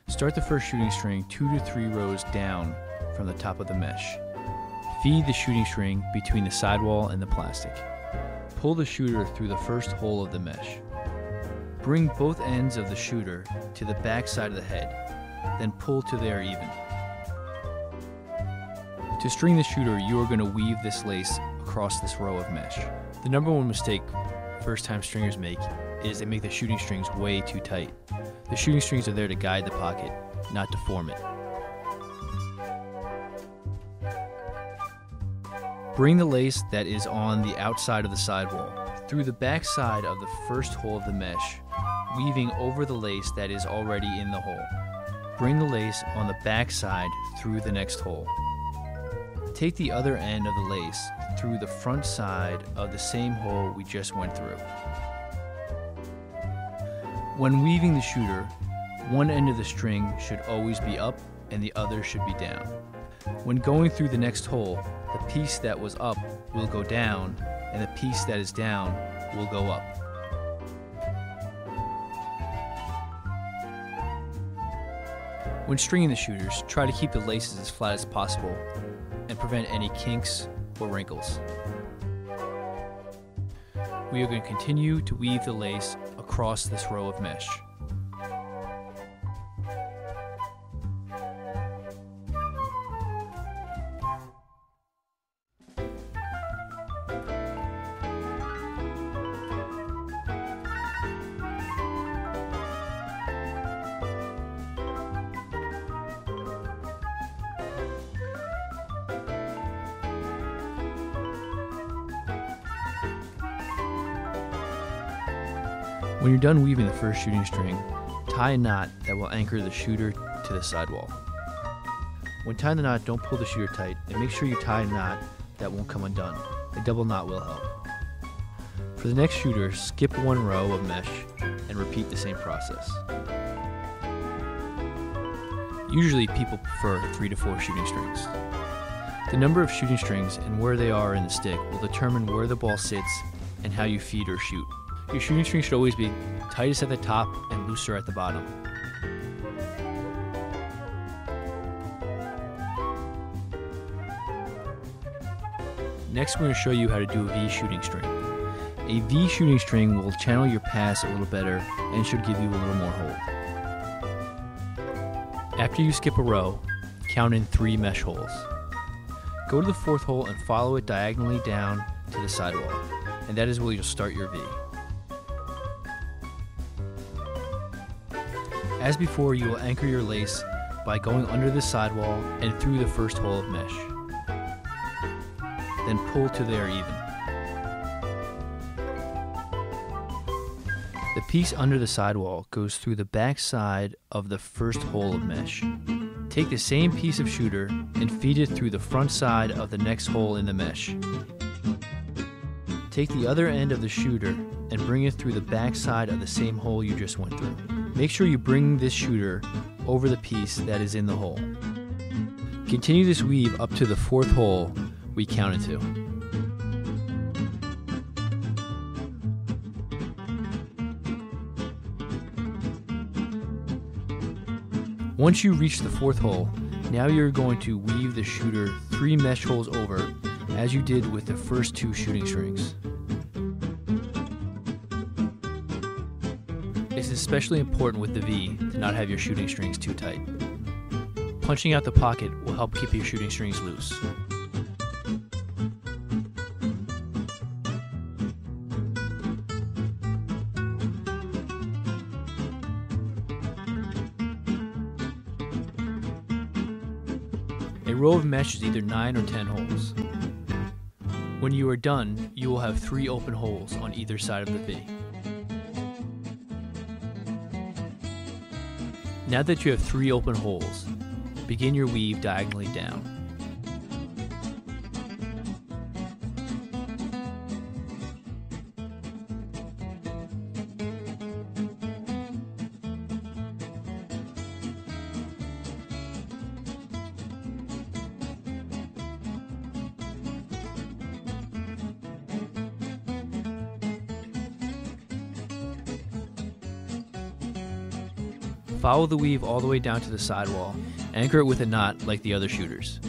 Start the first shooting string 2 to 3 rows down from the top of the mesh. Feed the shooting string between the sidewall and the plastic. Pull the shooter through the first hole of the mesh. Bring both ends of the shooter to the back side of the head, then pull till they are even. To string the shooter, you are going to weave this lace across this row of mesh. The number one mistake first-time stringers make is they make the shooting strings way too tight. The shooting strings are there to guide the pocket, not to form it. Bring the lace that is on the outside of the sidewall through the back side of the first hole of the mesh, weaving over the lace that is already in the hole. Bring the lace on the back side through the next hole. Take the other end of the lace through the front side of the same hole we just went through. When weaving the shooter, one end of the string should always be up and the other should be down. When going through the next hole, the piece that was up will go down and the piece that is down will go up. When stringing the shooters, try to keep the laces as flat as possible and prevent any kinks or wrinkles. We are going to continue to weave the lace across this row of mesh. When you're done weaving the first shooting string, tie a knot that will anchor the shooter to the sidewall. When tying the knot, don't pull the shooter tight and make sure you tie a knot that won't come undone. A double knot will help. For the next shooter, skip one row of mesh and repeat the same process. Usually people prefer 3 to 4 shooting strings. The number of shooting strings and where they are in the stick will determine where the ball sits and how you feed or shoot. Your shooting string should always be tightest at the top and looser at the bottom. Next, we're going to show you how to do a V shooting string. A V shooting string will channel your pass a little better and should give you a little more hold. After you skip a row, count in 3 mesh holes. Go to the 4th hole and follow it diagonally down to the sidewall, and that is where you'll start your V. As before, you will anchor your lace by going under the sidewall and through the first hole of mesh. Then pull till they are even. The piece under the sidewall goes through the back side of the first hole of mesh. Take the same piece of shooter and feed it through the front side of the next hole in the mesh. Take the other end of the shooter and bring it through the back side of the same hole you just went through. Make sure you bring this shooter over the piece that is in the hole. Continue this weave up to the 4th hole we counted to. Once you reach the 4th hole, now you're going to weave the shooter 3 mesh holes over as you did with the first 2 shooting strings. It's especially important with the V to not have your shooting strings too tight. Punching out the pocket will help keep your shooting strings loose. A row of mesh is either 9 or 10 holes. When you are done, you will have 3 open holes on either side of the V. Now that you have 3 open holes, begin your weave diagonally down. Follow the weave all the way down to the sidewall. Anchor it with a knot like the other shooters.